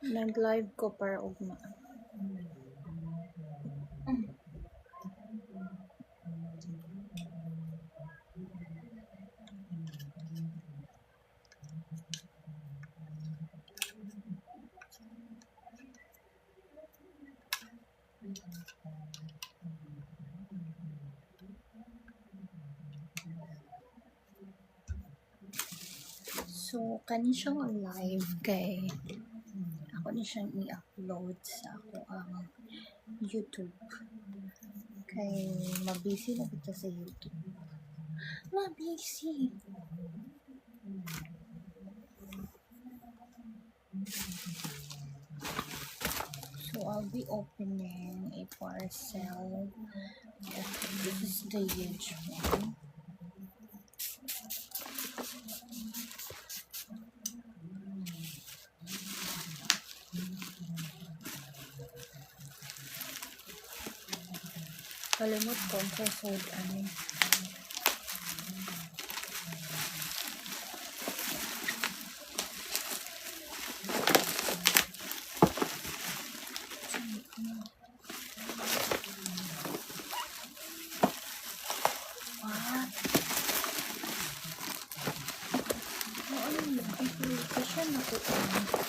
Nag-live ko para ugma. So, kani siyang live kay ako ni siyang i-upload sa ako ang YouTube. Kay mabisi na kita sa YouTube. Mabisi! So, I'll be opening a parcel. This is the huge one. Kalimot ko ang password ano. What? Ano yung application na po? Okay.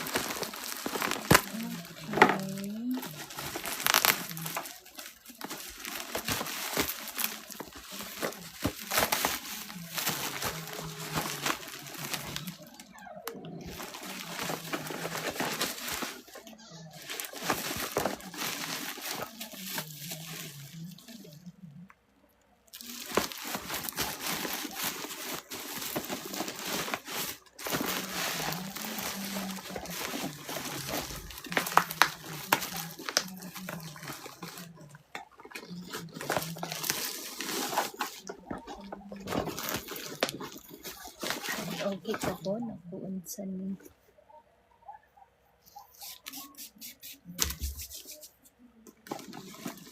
Okay ka po, nakuunsan ni.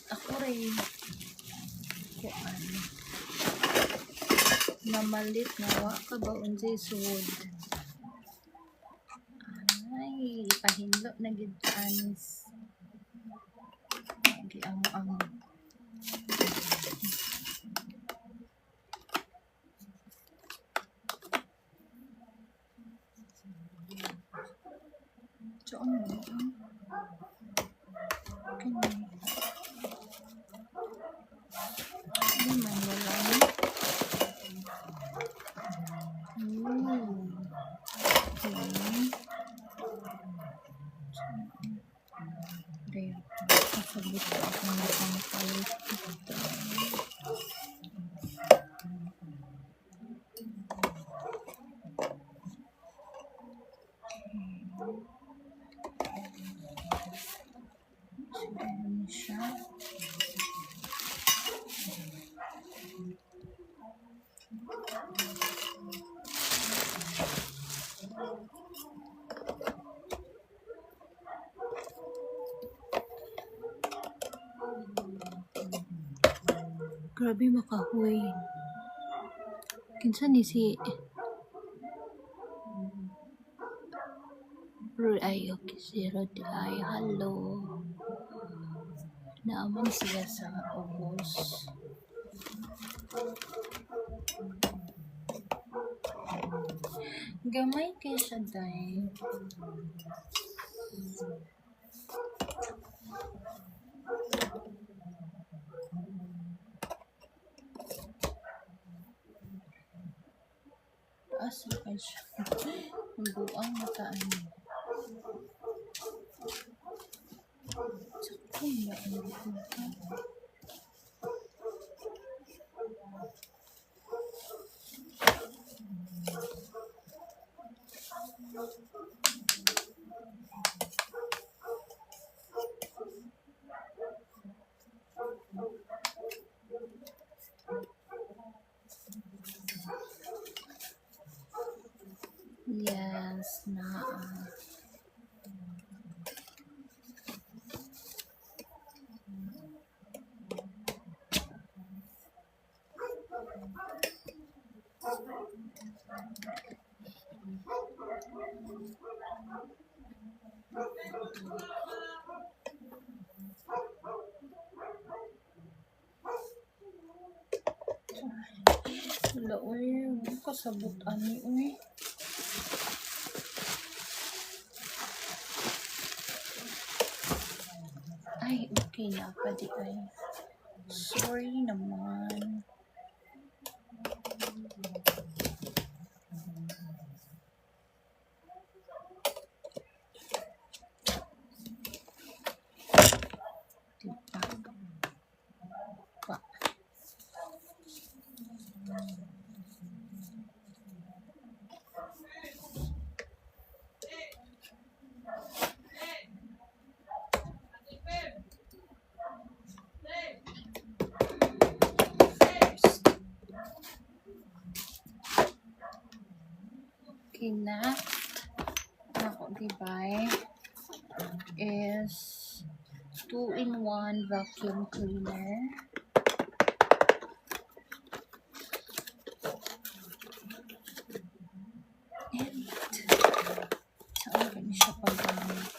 Ako rin. Kuan. Namalit na wa ka ba unsay sud. Ay, ipahindot na gid anis. Di amo-amo. So, ano? Kani. Ano man, wala na. Okay. Kaya, kasabit ko ako na pangpalit dito. Siguro siya. Grabe makahoy. Kinsa ni si ay okay si Rod ay hello. Naaman siya sa ubos. Gamay kay siya day. Asa kay siya. Ang buang mataan niya. Sakto ba ang buka? Yes, na. Wala, uy. Kasabot ani, uy. Ay, okay na. Pwede ay. Sorry naman. Diba? Pa. Okay na. Ako, diba? Is 2-in-1 vacuum cleaner. And saan ko na siya paggamit?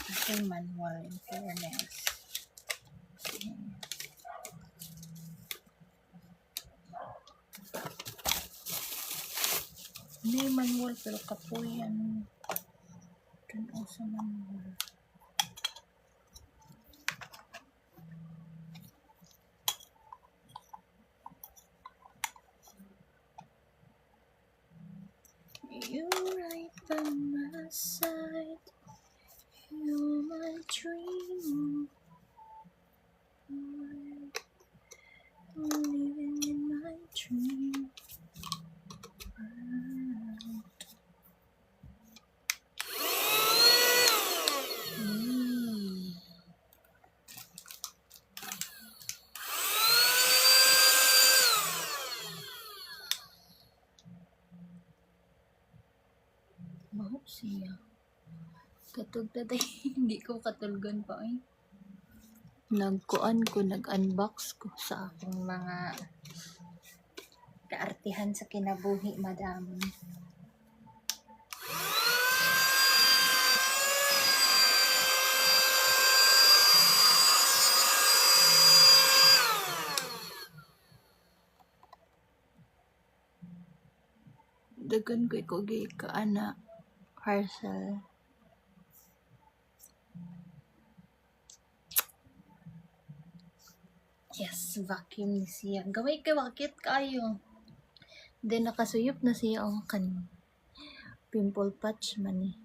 Ito yung manual in fairness. Hindi yung manual pero kapoy yan. Dun o sa manual. You're right by my side. You're my dream. I'm living in my dream. Mahal siya. Katog tatay, hindi ko katulgan pa eh. Nag-unbox ko sa akong mga kaartihan sa kinabuhi, madam. Dagan ko ikogi ka ana parcel. Yes, vacuum ni siya. Gaway kay wakit kayo. Then nakasuyop na siya ang kan pimple patch man eh.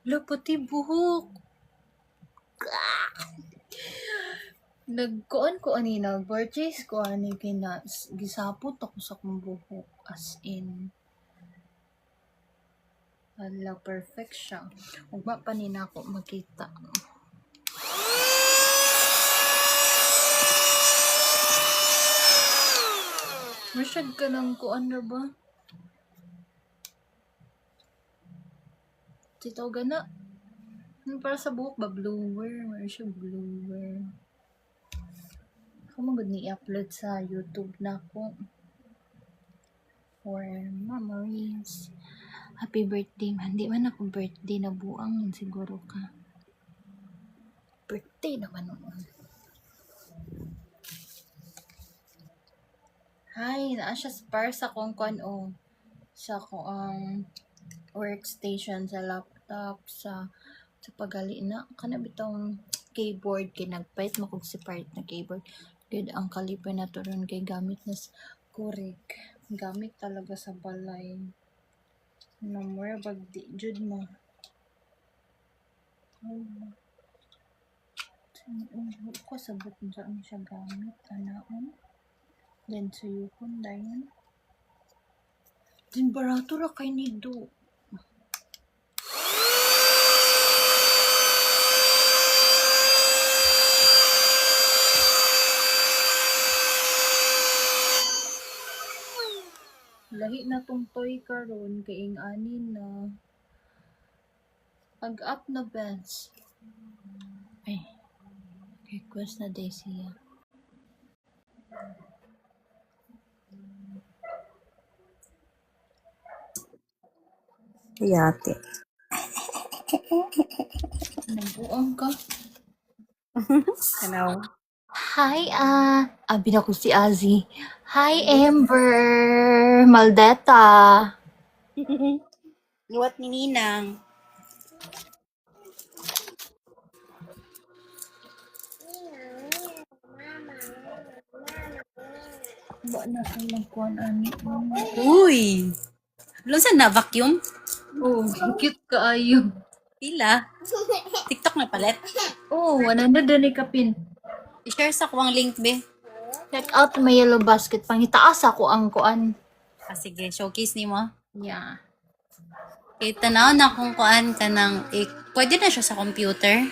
Lo, pati buhok. Nagkuan ko anina, purchase ko ani kina gisapot ako sa kong buhok as in. Hala, perfect siya. Ugma pa ni nako makita. Masyad ka ng kuan na ba? Titaw gana. Para sa buhok ba? Blower. Where siya blower? Kamagod ni i-upload sa YouTube na ko. For memories. Happy birthday. Hindi man ako birthday na buang. Siguro ka. Birthday naman noon. Hi, naa siya para sa kong kuan o. Sa kong workstation, sa laptop, sa pagali na. Kana bitong keyboard kay nagpait mo kung separate na keyboard. Good ang kaliper na turon kay gamit na kurig. Gamit talaga sa balay. Namura bag di jud mo. Ko sabot saan siya gamit anaon. Then suyukon dayon. Din barato ra kay nido. Lahi na tong toy karon kay ing ani na pag-up na best. Ay, request na day siya. Yate. Nabuang ka. Hello. Hi, abi na ko si Azzy. Hi, Amber Maldeta. Iwat ni Ninang. Ba na ko magkuhan ani. Uy! Lusan na vacuum? Oh, cute kaayo. Pila? TikTok na palit. Oh, wala na din kapin. I-share sa kuwang link, be. Check out my yellow basket. Pangitaas ako ang kuan. Ah, sige, showcase ni mo. Yeah. Kita na kung kuan ka ng, pwede na siya sa computer.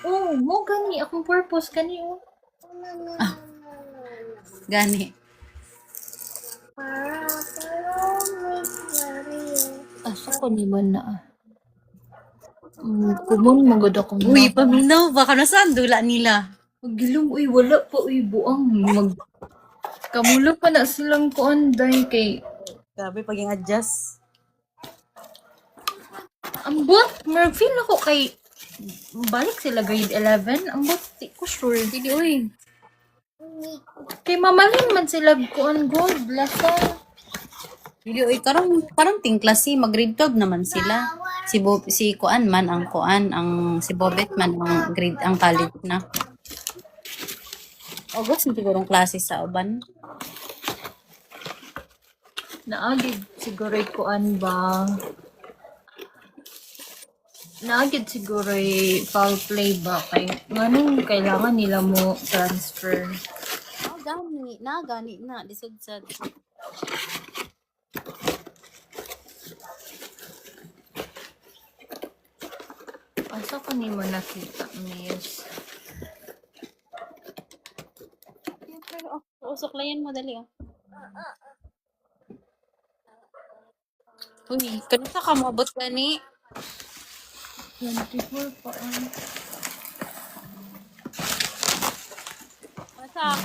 Oh, mo gani akong purpose gani oh. Gani. Asa ko ni man na kumon magod ako Uy, na. paminaw, baka nasaan dula nila. Pagilong, uy, wala pa, uy, buang. Kamulo pa na silang kuan day kay Grabe, paging adjust. ambot, feel ako kay balik sila grade 11. Ambot, di ko sure. Hindi, uy. Kay mamalin man sila kuan gold, lasa. Hindi, uy, karong tingklase, mag-grade 12 naman sila. Si kuan man ang kuan, si Bobet man ang grade, ang college na. August, sigurong klase sa uban. Naagid siguro kuan ba? Naagid siguro foul play ba kay nganong kailangan nila mo transfer. Gani na, lisod-sad. Asa ko nimo nakita, miss? Usuklayan mo dali, oh. Uy, kanita ka mabot gani. 24 pa Sa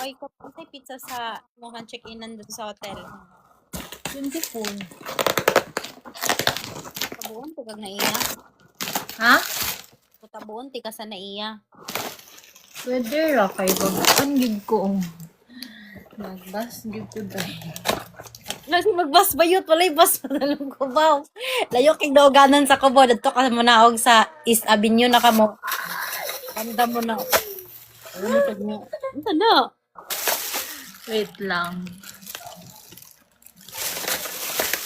ay ko pantay pizza sa mga check-inan dito sa hotel. 24. Kabuon tigag na iya. Ha? Kutabuon ti ka sa naiya. Pwede ra kay baguan gid ko. Nagbas gid ko dai. Lasi magbas bayot walay bus pa lang ko baw. Layo kay doganan sa Kubo didto ka manaog sa East Avenue na kamo. Kanda mo na. Ano tag mo? Ano na? Wait lang.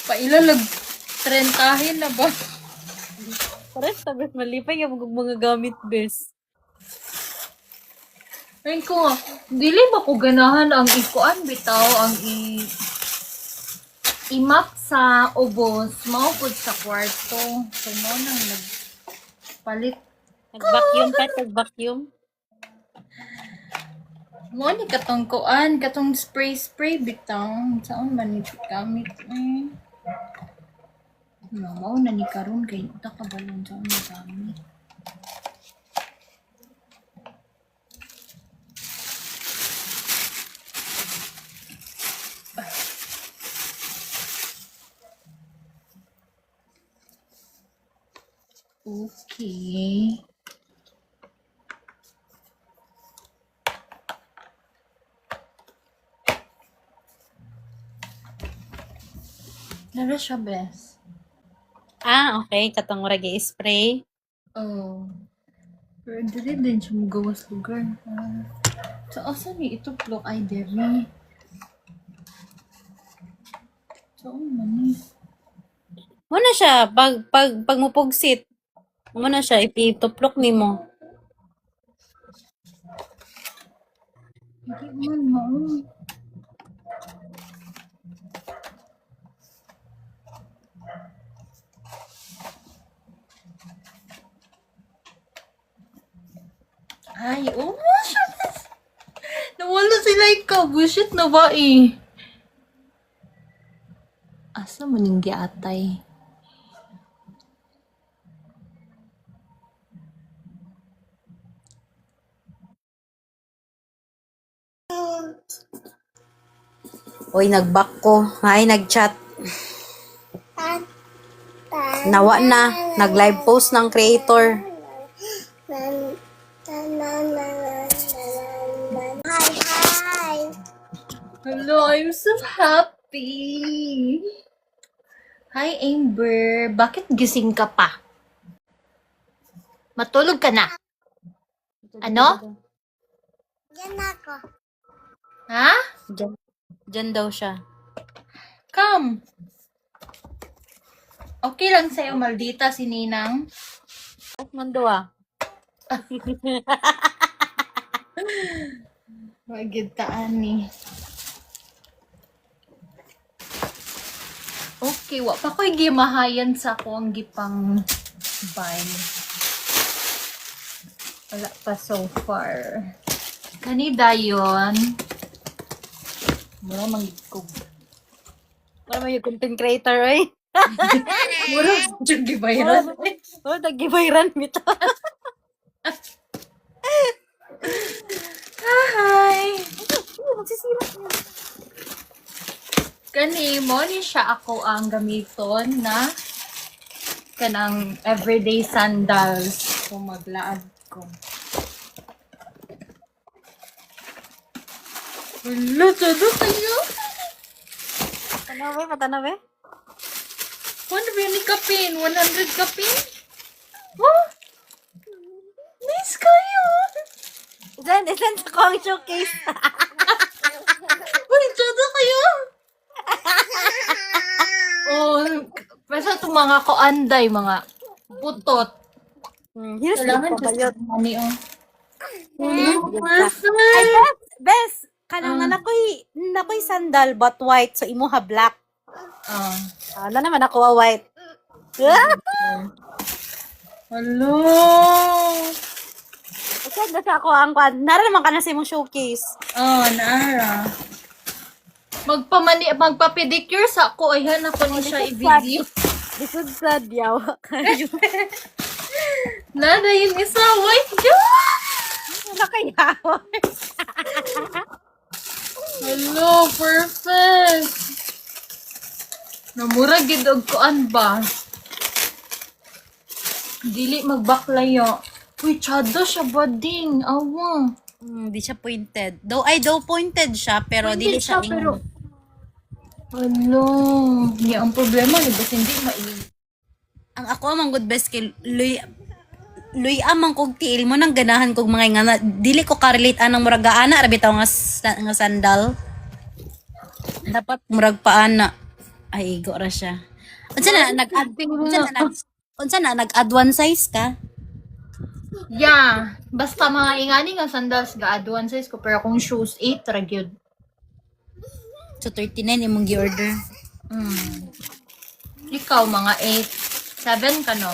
Pailalag trentahin na ba? Pares tabes malipay yung mga gamit bes. Ayun ko nga, dili ba ko ganahan ang ikuan bitaw ang i-map sa ubos, maupod sa kwarto. So, mo nang nagpalit. Nag-vacuum pa, nag-vacuum. Mo ni katong kuan, katong spray bitaw. Saan man ni gamit eh. Mao na ni karon kay ta ka balon sa mo gamit. Okay. Nara siya, bes. Okay. Katong ragi spray. Oh. Pero dili din siya magawas lugar. So, asa ni ito block ay diri? So, man ni? Muna siya, pag mupugsit, muna siya, ituplok ni mo. Hindi man mo. Ay, oh, siya. Nawala sila ikaw. Bullshit na ba eh. Asa mo ning giatay? Uy, nag-back ko. Ay, nag-chat. Nawa na. Nag-live post ng creator. Hello, I'm so happy. Hi, Amber. Bakit gising ka pa? Matulog ka na? Ano? Ha? Diyan daw siya. Come. Okay lang sa'yo, maldita si Ninang. Mando ah. Magitaan ni. Okay, wa pa ko'y gimahayan sa ako ang gipang buy. Wala pa so far. Kani dayon. Mura magkog. Para may content creator, oy. Mura jud gibayran. Oh, nag-gibayran mito. Hi. Magsisira niya. Kani mo ni siya ako ang gamiton na kanang everyday sandals kung maglaad ko. Wala, todo kayo. Patanaw eh, patanaw eh. Ano ba yun ni kapin? 100 kapin? Oh! Nice kayo! Isan sa ko ang showcase. Uy, todo kayo! Oh, basta itong mga koanday, mga butot. Here's the Kailangan pabayot. just money, oh. Ay, Perfect! Bes, kanang nakoy sandal but white so imuha black. Ah. Ano naman ako white. Hello! Kasi na ako ang kwan. Nara naman ka na sa imong showcase. Oh, Nara. Magpa-pedicure sa ako. Ayan ako ni siya i-video. Bisod sa diyaw. Nada yung isa. White God! Ano kaya? Hello, perfect! Namura gid og kuan ba? Dili magbaklayo. Uy, chado siya bading. Awa. Di siya pointed. Though pointed siya pero dili siya pero... Hello. Niya ang problema ni bas hindi ang ako amang good best kay Luy amang kog tiil mo nang ganahan kog mga nga dili ko ka-relate anang murag gaana ra bitaw nga sandal. Dapat murag paana. Ay igo ra siya. Unsa na nag-add one size ka? Yeah. Basta mga ingani nga sandals ga-add one size ko. Pero kung shoes, 8 ra gyud. So 39 imong gi-order. Ikaw, mga 8. 7 ka, no?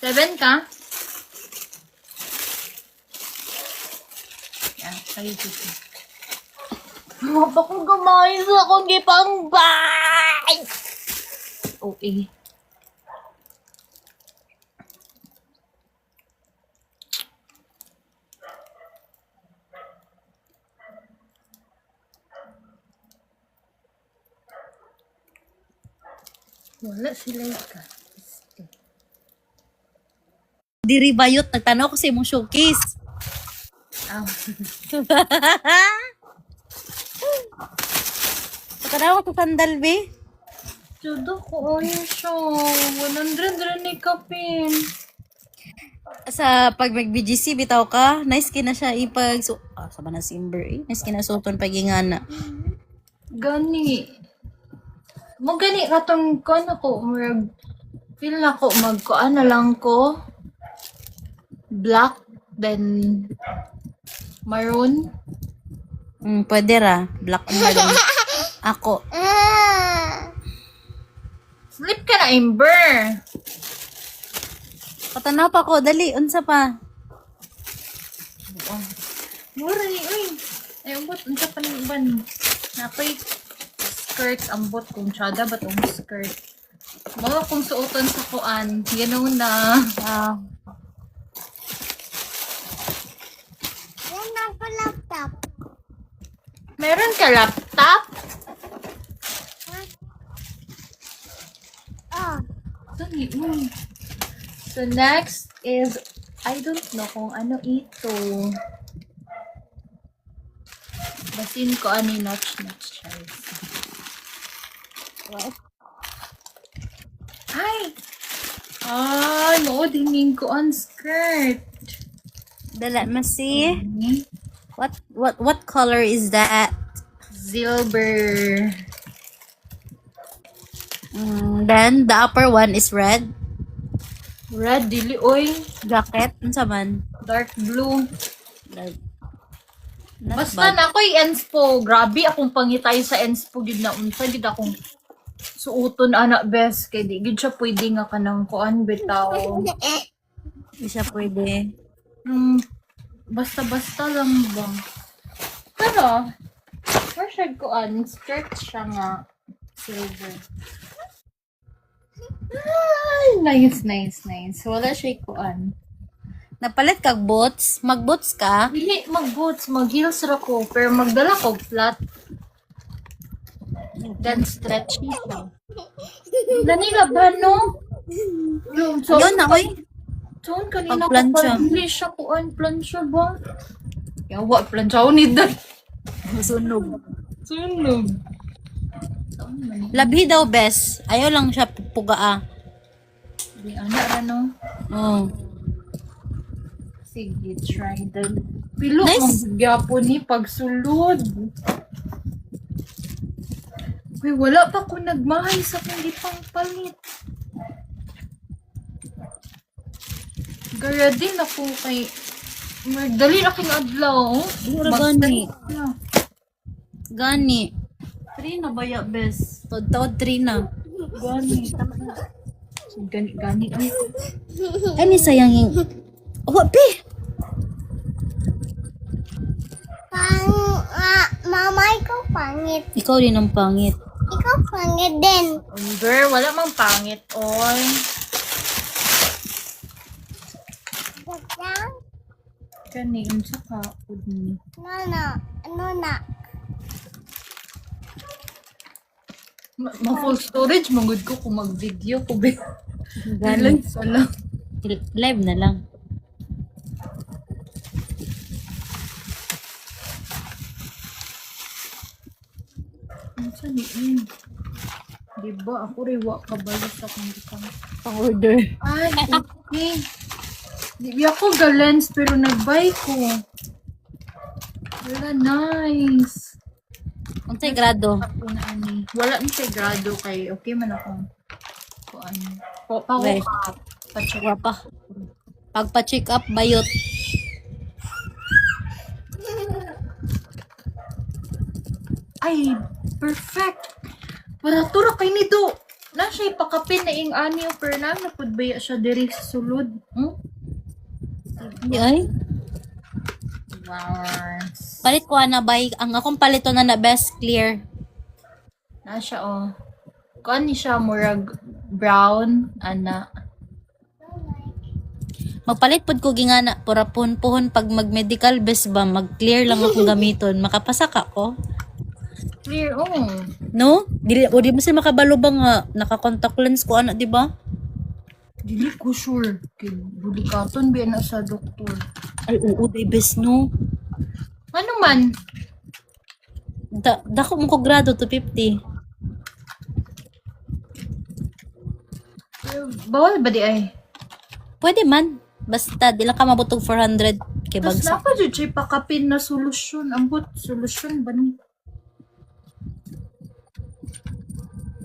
7 ka? Yan, kayo dito. Mapa ko gamay sa akong gipang bay! Okay. Wala sila ka. Diri bayot nagtanaw ko sa imong showcase. Tanaw ko sa sandal be. Tudo ko oyo siya. 100 rin ni kapin. Sa pag mag-BGC bitaw ka, nice kina siya ipag sa na simber eh. Nice kina suton pagingana. Gani. Mo gani katong kon ako murag feel na ko magkuan na lang ko black then maroon. Pwede ra, black and maroon. Ako. Sleep ka na, Amber. Patanaw pa ko, dali, unsa pa? Mura ni, uy. Ay, umbot, unsa pa ni iban. Nakoy skirt ambot kung tsada ba tong skirt. Mga kung suoton sa kuan, ganoon na. Ah, Yan ako laptop. Meron ka laptop? Oh, Dali mo. So next is, I don't know kung ano ito. Basin ko ani notch guys. what? Ay! No, dingin ko on skirt. Dala mo see? Hmm? What color is that? Silver. Then the upper one is red. Red, dili, oy. Jacket. Unsa man? Dark blue. Like, not Basta bad. na ako'y enspo. Grabe akong pangitay sa enspo. Gid na unsa. Gid akong suoton anak best. Kay di gid siya pwede nga kanang kuan bitaw. Hindi siya pwede. Basta-basta lang ba? Pero, where siya kuan? Skirt siya nga. Silver. Ay, nice. Wala siya kuan. Napalit kag boots? Mag-boots ka? Dili mag-boots, mag-heels ra ko. Pero magdala ko flat. Then stretchy siya. Nanilaban, no? So, Yun na, oy. Saan kanina ko Pag-plancha. pa, hindi siya kuan, plancha ba? Yawa, plancha ko ni Dad. Sunog. Sunog. Labi daw, bes. Ayaw lang siya pugaa. Di anak, ano? Oh. Sige, try the... Pilo Nice. ang gyapo ni pagsulod. Uy, wala pa ko nagmahay sa kundi pang palit. Gaya din ako kay... Dali na king adlaw. Oh. Mura gani. Yeah. Gani. 3 na ba ya, bes? Tod 3 na. Gani. Gani. Ay, Ay, ni sayangin. Oh, pe! Mama, ikaw pangit. Ikaw din ang pangit. Ikaw pangit din. Girl, wala mang pangit, oy. Yan? Gani, unsa ka? Udni. Ano na? Ma-full storage, mangod ko kung mag-video ko, be. Gani. Sala. Live na lang. Unsa ni in? Diba, ako rin wa kabalo sa kong dikang. Pang-order. Ay, okay. Di ako ga-lens, pero nag-buy ko. Wala, nice. Unsay grado? Ako na ani. Wala ni sa grado kay okay man akong kuan. Wait. Pa-check. Wapa. Pagpa-check up, bayot. Ay, perfect. Para tura kay nito. Na siya ipakapin na ing ani o pero na napud baya siya diri sa sulod. Di ay. Wow. Palit ko na bay. Ang akong palito na na best clear. Na siya oh. Kuan ni siya murag brown ana. Magpalit pod ko gingana pura puhon pag mag-medical best ba mag-clear lang akong gamiton. Makapasa ka ko. Clear oh. No? Di mo sila makabalo ba nga naka-contact lens ko ana, di ba? Dili ko sure. Kay bulikaton ba na sa doktor. Ay, oo, day best no. Ano man? Dako mo ko grado to 50. Bawal ba di ay? Pwede man. Basta, di lang ka mabutog 400 kay Tapos bagsak. napa dyan siya pakapin na solusyon. Ambot, solusyon ba ni?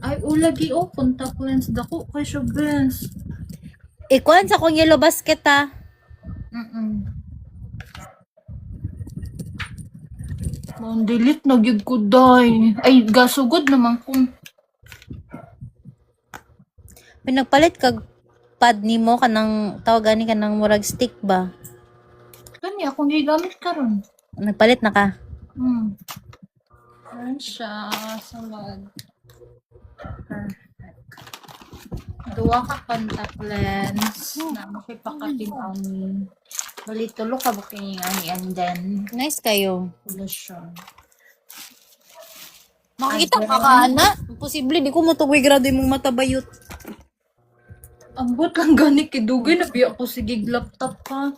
Ay, ulagi oh, contact lens dako kay siya best. Ikuan sa kong yellow basket ha. Mount delete na gyud ko day. Ay, gasugod naman kung Pinagpalit kag pad nimo kanang tawag gani kanang murag stick ba? kanya akong gigamit karon. Nagpalit na ka. Ayan siya. Salad. Perfect. Duwa ka contact lens. Na makipakapin ani. Bali tulo ka booking ani and then Nice kayo. pollution. Makikita Again. ka ka, ana. Posible, di ko matukoy grado yung mata bayot. Ambot lang gani kidugay na biya ko sige laptop pa.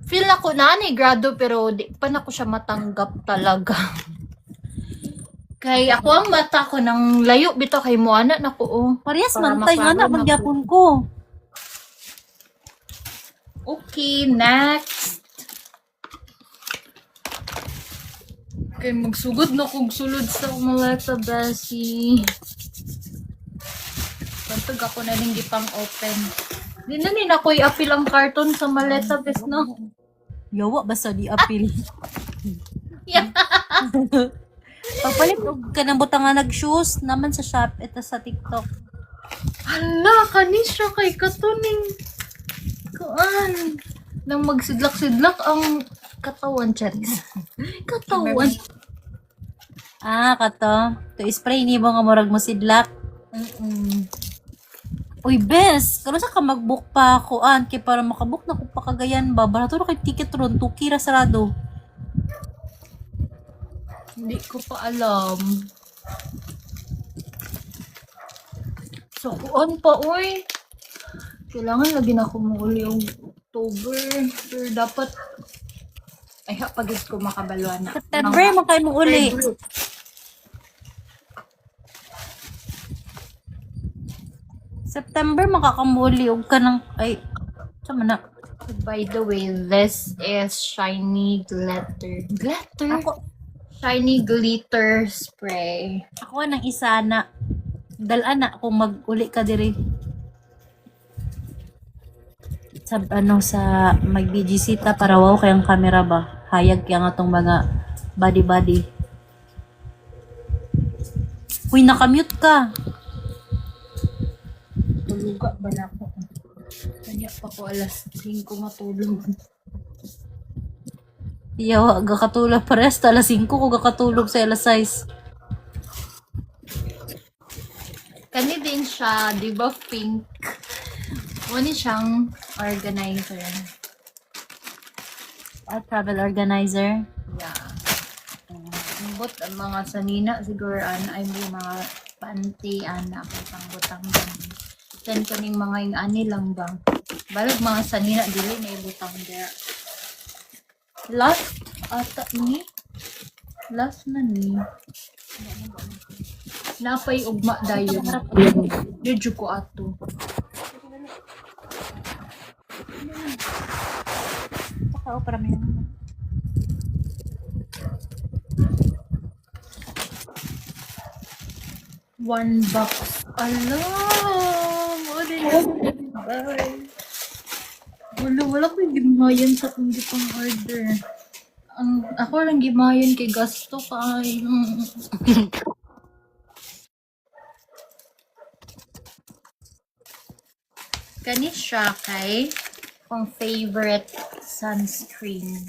Feel ako na ni grado pero di pa na ko siya matanggap talaga. Kay ako ang mata ko nang layo bitaw kay mo ana na ko oh. Parehas Para man tayo nga na, maklaro na magyapon ko. Okay, next. Kay magsugod na kong sulod sa maleta basi. Pantag ako na ning gipang open. Di na ni na ko i-apil ang karton sa maleta bes no. Yawa basta di apil. Yeah. Pagpalit og ka ng butang nga nag-shoes naman sa shop ito sa TikTok. Hala, kanisya kay katuning kuan. Nang magsidlak-sidlak ang katawan, Charis. Katawan. Ah, kato. To spray ni mo nga murag mo sidlak. Uy, bes, kano sa ka mag-book pa kuan kay para makabook na ko pa Cagayan ba. Barato na kay ticket ron 2K ra sarado. Hindi ko pa alam. So, kuan pa, uy. Kailangan lagi na ako muli yung October. Pero dapat, ay pagis ko makabalwa na. September mo kayo mo uli. September makakamuli og ka ng ay sama na. By the way, this is shiny glitter. Glitter? Shiny glitter spray. Ako nang isa na dalan na kung mag-uli ka diri. Sa sa mag-BGC ta para wow kayang camera ba. Hayag kaya nga tong mga body. Uy, nakamute ka. Tuluga ba na ako? Kanya pa ko alas 5 matulog. Yawa, gakatulog pares ta alas 5 ko gakatulog sa alas 6. Kani din siya, di ba pink? Wani siyang organizer. Travel organizer. Yeah. But ang mga sanina siguro ay may mga panty ana pang butang dan. Then kaning mga ingani lang ba. Balag mga sanina dili na ibutang there. Last ata ni. Last na ni. Napay ugma dayon. Didyo ko ato. Saka para may One box. Alam! O din. Bye. Wala ko yung gimayan sa kung di pang order. Ako lang gimayan kay gasto kay. Kani siya kay kung favorite sunscreen.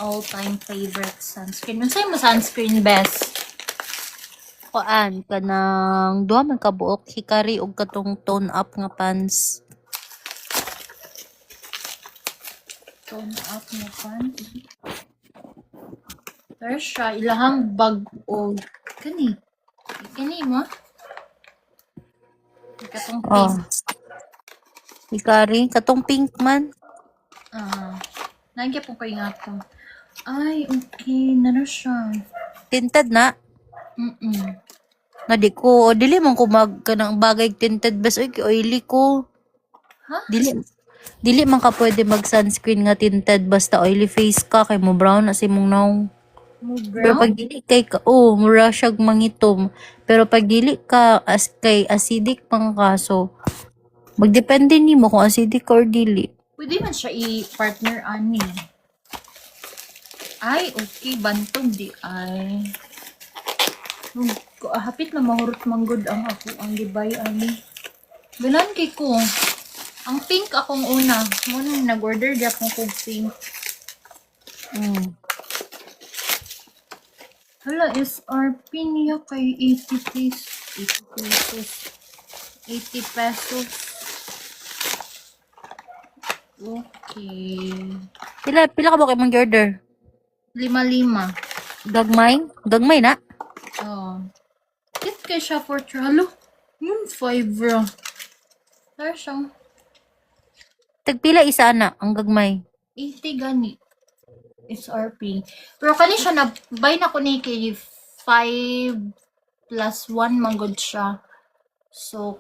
All-time favorite sunscreen. Masay mo sunscreen best? kuan kanang duha man ka buok hikari og katong tone up nga pants. Tone up na pants. Pero siya, ilahang bag o kani. Kani mo? Katong Oh. pink. Hikari katong pink man. Nagya po ko nga to. Ay, okay. Naro siya. Tinted na. Na di ko dili man ko mag kanang bagay tinted best oy oily ko. Ha? Dili man ka pwede mag sunscreen nga tinted basta oily face ka kay mo brown na si mong naong. Mo Pero brown? pag dili kay ka, mura siyag mangitom. Pero pag dili ka kay acidic pang kaso, magdepende nimo kung acidic or dili. Pwede man siya i-partner ani. Ay, okay. Bantog di ay. Hapit na mahurot manggod ang ako ang gibay ani. Ganan kay ko. Ang pink akong una. Muna nag-order di akong kong pink. Hala, SRP niya kay 80 pesos. 80 pesos. 80 pesos. Okay. Pila ka ba kayo mag-order? 5-5. Gagmay? Gagmay na? Oh. Kit kay siya for tralo. Yun, 5 ra. Tara siya. Tagpila isa na ang gagmay. 80 gani. SRP. Pero kani siya na, buy na ko ni kay 5 plus 1 manggod siya. So,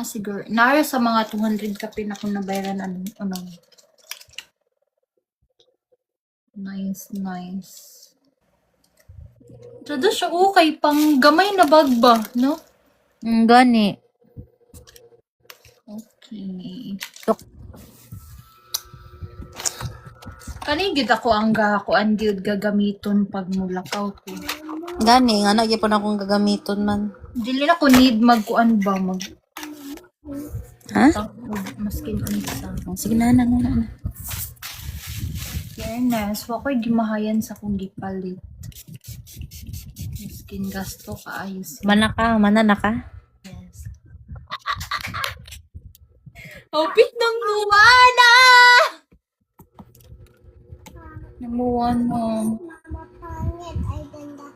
siguro, nara sa mga 200 kape na kung nabayaran ano. Nice. Tada siya, kay pang gamay na bag ba, no? Gani. Okay. Tok. Kanigid ako ang gakuan gyud gagamiton pag mulakaw ko. Gani, nga nagyapon akong gagamiton man. Dili na ko need magkuan ba Ha? maskin unsa. Sige na. Fairness, wa ko'y gimahayan sa kong gipalit. Maskin gasto kaayos. Mana ka? Yes. Hopit ng buwana! Namuwan mo. Pangit ay ganda.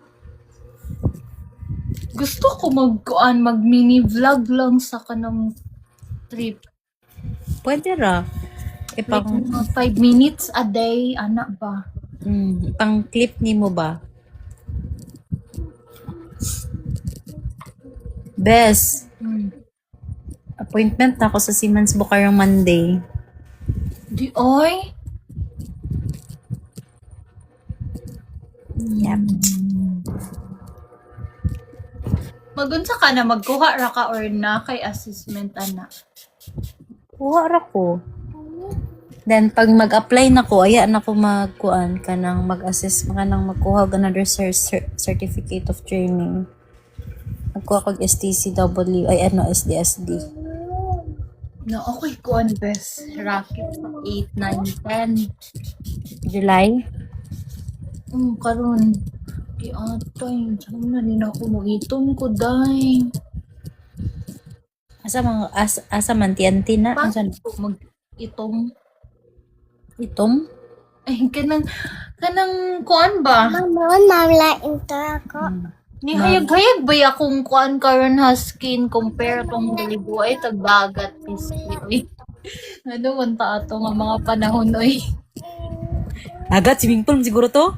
Gusto ko mag-mini vlog lang sa kanang trip. Pwede ra. Like, Ipang, mga 5 minutes a day, anak ba? pang clip ni mo ba? Bes, appointment ako sa Siemens Bukarang Monday. Di oy? Yep. Magunsa ka na, magkuha ra ka or na kay assessment, anak. Kuha ra ko. Then, pag mag-apply na ko, aya na ko magkuan ka nang mag-assess, magkuha og another certificate of training. Magkuha kog STCW, SDSD. No, okay ko best. Racket sa 8, 9, 10. July? Karon. Di atay. Saan na din ako mo itom ko, day. Asa man, tiyanti na? Bakit Asan? ko mag-itom? Itom? Ay, kanang kuan ba? Mamon, mamla inter ako. Ni hayag-hayag ba akong kuan karon ha skin compare tong dilibuay tagbagat pisky. Ano man ta ato nga mga panahon oy. Agad, swimming pool siguro to?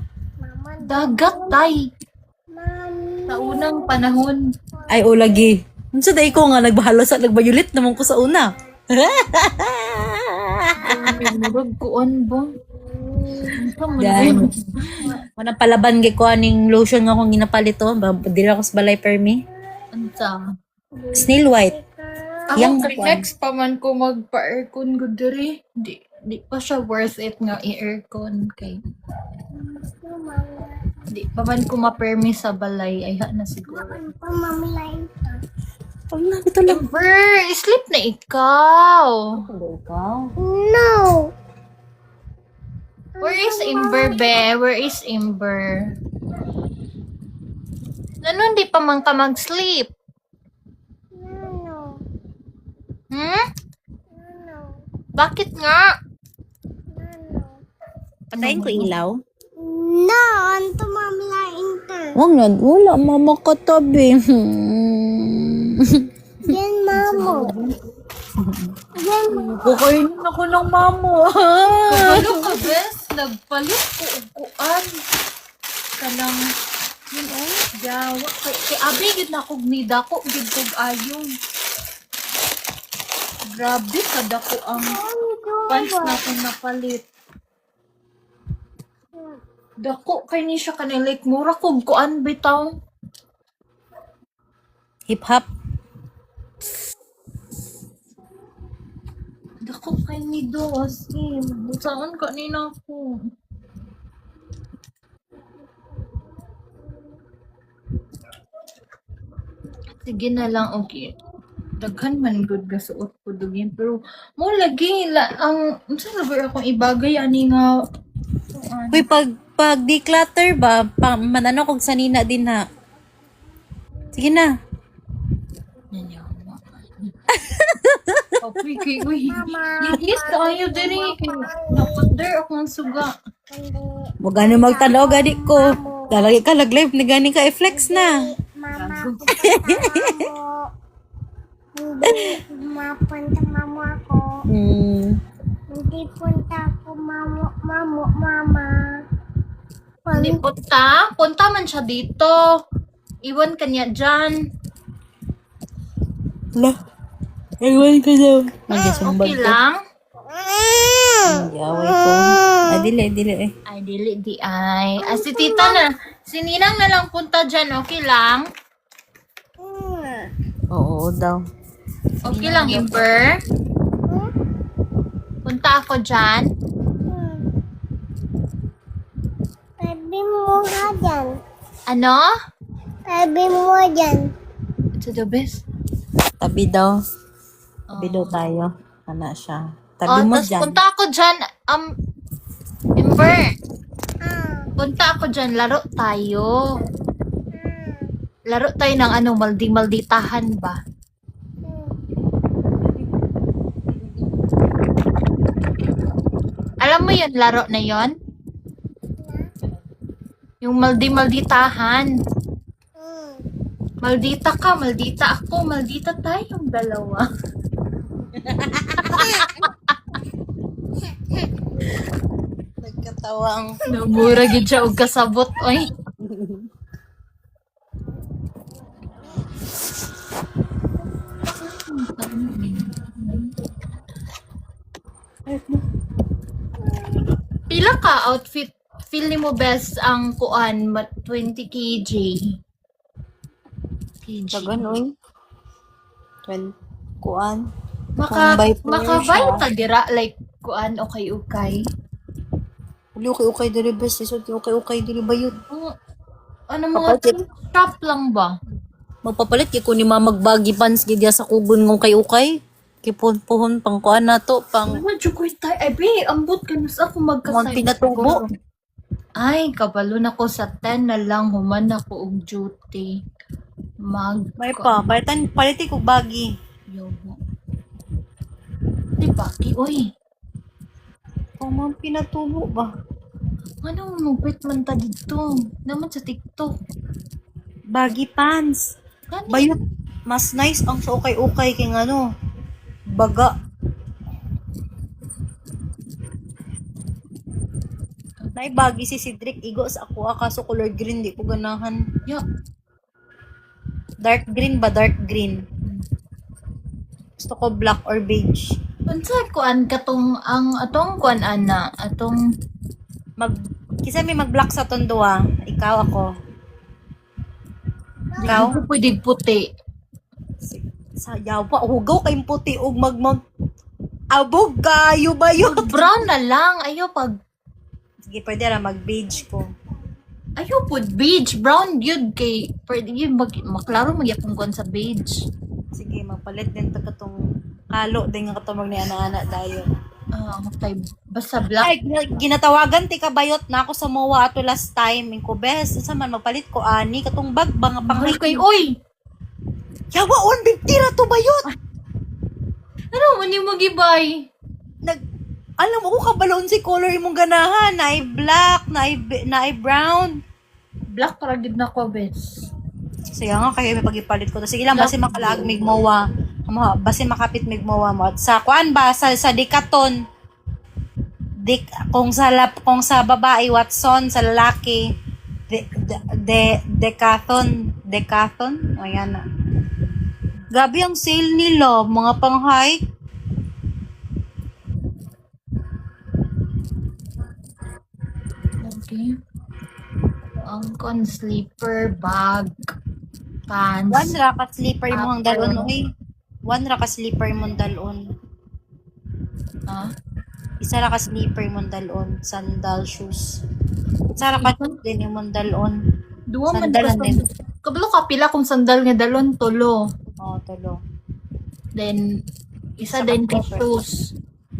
Dagat tay. Sa unang panahon. Ay, o lagi. Unsa day ko nga nagbahalo sa nagbayulit naman ko sa una. Murag kuan ba? Yan. Manang palaban gay ko aning lotion nga akong ginapalit to. Dili ako sa balay permi. Anta. Snail White. Ako kuan. next pa man ko magpa-aircon gud diri. Di pa siya worth it nga i-aircon kay. Di pa man ko ma-permi sa balay ay na siguro. Mamla inter. Ang nabi to lang. Ember, sleep na ikaw. Ikaw? No. Where is Ember, be? Where is Ember? Ano, hindi pa man ka mag-sleep? No. Hmm? No. Bakit nga? No. Patayin ko ilaw? No, anto mamla inter. Wag na, wala mama katabi. Yan mamo. Yan Bukayin ako ng mamo. Kabalo ka, bes. Nagpalit ko upuan. Kanang, yun jawa. Kay abi, yun na kog nida ko. Yun kog ayon. Grabe, kada ko ang pants na akong napalit. Dako, kay ni siya kanilik. Mura kog kuan bitaw. Hip-hop. Dako kay ni do as in. Saan ka nina ko? Sige na lang, okay. Daghan man good ga suot ko dugin pero mo lagi ang unsa na ba akong ibagay ani nga Uy, pag pag declutter ba, manano kog sanina din ha. Sige na. Okay, kay uy. Yes, tayo diri. Napander akong suga. Hindi. Wag gani magtanaw gani ko. Dalagi ka live na gani ka i-flex na. Mama, pupunta mo. Hindi mapunta mama ako. Hindi punta ako mama. Hindi punta. Punta man siya dito. Iwan kanya dyan. La. Ewan ka daw. Magisumbag Okay ko. lang? Yaway ko. Ay, dili eh. Ay, dili di ay. Si tita na. Si Ninang na lang punta dyan. Okay lang? Oo daw. Okay lang, Ember? Punta ako dyan. Sabi mo nga dyan. Ano? Sabi mo dyan. To the best. Tabi daw. Tabi daw tayo. Ano siya. Tabi Oh, mo tas dyan. punta ako dyan. Ember. Ah. Punta ako dyan. Laro tayo. Laro tayo ng ano, maldi-malditahan ba? Alam mo yun, laro na yon? Yung maldi-malditahan. Maldita ka, maldita ako, maldita tayong dalawa. Nagkatawa ang... Namura gid siya og kasabot, oy. Pila ka outfit feel ni mo best ang kuan 20 kg? Dagan, oy. 20. Kuan. Maka Kung by pair makabay siya. ta dira like kuan okay. Uli okay diri best. Isot okay diri ba yun? Ano mga Kapatid. shop lang ba? Magpapalit kay ko ni magbagi pants gid sa kugon ngong kay ukay. Kipon-pohon pang kuan na to. Pang Medyo ko tay ay be ambot kanus ako magkasay. Mga pinatubo. Ay, kabalo na ko sa 10 na lang human ako og duty. may pa. Paliti ko bagi. Yobo. Di ba? Uy, Pang mga pinatubo ba? anong mupit man ta dito? Naman sa TikTok. Bagi pants. Gani? Bayot. Mas nice ang sa ukay-ukay kay ano. Baga. Naibagi si Cedric Igo sa ako kaso color green di ko ganahan. Yo. Dark green ba? Dark green. Gusto ko black or beige. Unsa kuan katong ang atong kuan ana, atong Kisa may mag-black sa tondua. Ikaw ako. Ikaw? Di ko pwede puti. Sayaw pa. Hugaw kayong puti og abog kayo ba yun? Brown na lang. Ayo pag Sige, pwede na mag-beige ko. ayo pud beige, brown yun kay pwede yun maklaro magyapon kuan sa beige. Sige, magpalit din to katong kalo din nga katumag ni ana-ana dayo. Okay. Basta black. Ay, ginatawagan ti kabayot na ako sa MOA ato last time. Ko best, sa man magpalit ko ani katong bag ba nga pang Mahal kay oy. Yawa on bigtira to bayot. Ano man yung magibay? Alam mo ko kabalon si color imong ganahan, na black, na brown. Black para gid na ko, bes. Sige nga kayo may pagipalit ko to. Sige lang basi makalaag mig MOA. Basi makapit mig MOA mo. At sa kuan ba sa Decathlon. Kung sa babae Watson, sa lalaki Decathlon. O yan na. Gabi ang sale nila, mga pang-hike. Okay. Ang kon sleeper bag pants. One ra ka slipper mo ang dalon oy. One ra ka slipper mo dalon. Ha? Isa ra ka slipper mo dalon, sandal shoes. Isa ra ka din yung dalon. Duwa man Sandal ka din. kabalo ka pila kung sandal nga dalon tulo. Oh, tulo. Then isa Sa din ka slipper. shoes.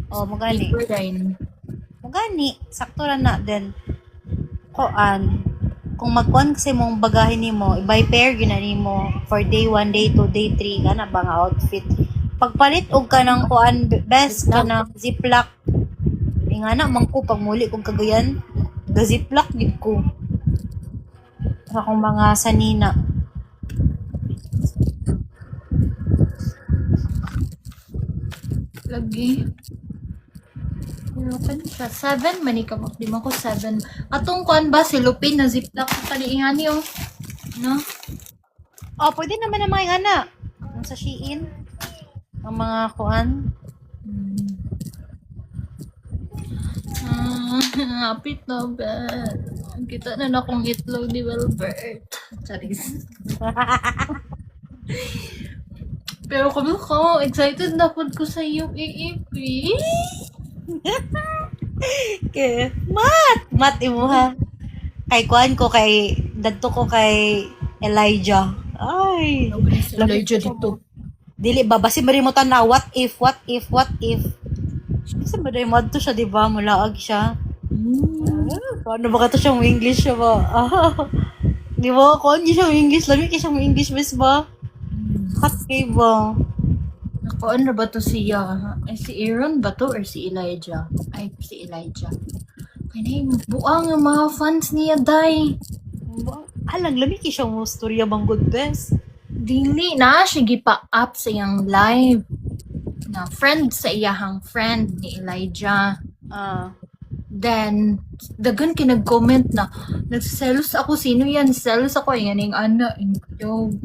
Oh, magani. Slipper din. Magani, sakto ra na din. kuan, kung magkuan kasi mong bagahin nimo, i-buy pair gyud na nimo for day 1, day 2, day 3 kana ba nga outfit. Pagpalit og kanang kuan best kanang ziplock. Nga na man ko pag muli kog kagayan, ga ziplock gid ko. Sa akong mga sanina. Lagi. Pero kan siya. 7 manika mo. Di mo ko 7. Atong kuan ba si Lupin na ziplock kaliingan niyo. No? Oh, pwede naman na mga ana. Ang sa Shein. Ang mga kuan. Hapit na ba? Kita na akong itlog ni Wilbert. Charis. Pero kami ko, excited na po ko sa iyong EEP. Okay. Mat imuha. Kay kuan ko kay dadto ko kay Elijah. Ay. Elijah dito. Dili ba basi marimutan na what if. Kasi ba dahil to siya, di ba? Mulaag siya. Paano ba ka to siyang English siya ba? Di ba? Kung hindi siyang English, lamig ka siyang English, bes ba? Hot kay ba? Ako, ano ba to siya? Ay, si Aaron ba to or si Elijah? Ay, si Elijah. Kaya na buang ang mga fans niya, day. Alang, lamig ka siyang storya bang good best. Dili na, siya gipa-up sa iyang live. Na friend sa iyahang friend ni Elijah. Then, dagan kinag-comment na, nagselos ako, sino yan? Selos ako, yan yung ana. Yo,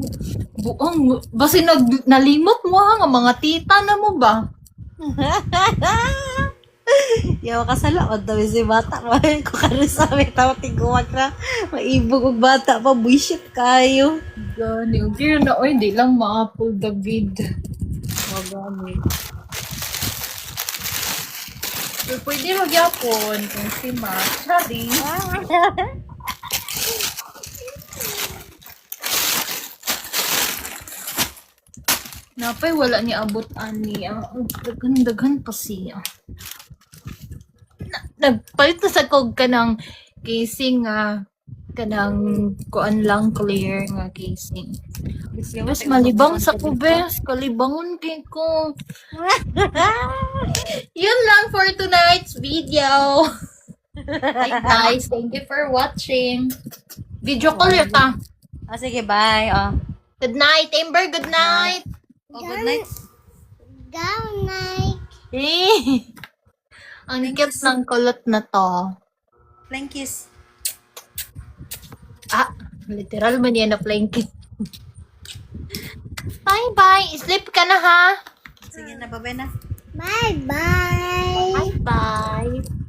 buong, basi nalimot mo ha, nga mga tita na mo ba? Yaw kasala o daw si bata. Kung kano sabi, tawag tiguwag na. Maibog og bata pa, bullshit kayo. Gani, okay na, oy, di lang ma-apple David. Magani. So, pwede magyapon kung si Matt. Sorry. Napay, wala ni abot ani. Daghan pa siya. Nagpalit na sa kog ka ng casing nga kanang kuan lang clear nga casing. Bes malibang sa ko bes, kalibangon kay ko. Yun lang for tonight's video. Hi guys, thank you for watching. Video call yun ta. Sige, bye. Good night, Amber, good night. Good night. Good night. Ang cute ng kulot na to. Flying kiss. Literal man yan na blanket. Bye-bye. Sleep ka na ha. Sige na, bye-bye na. Bye-bye. Bye-bye.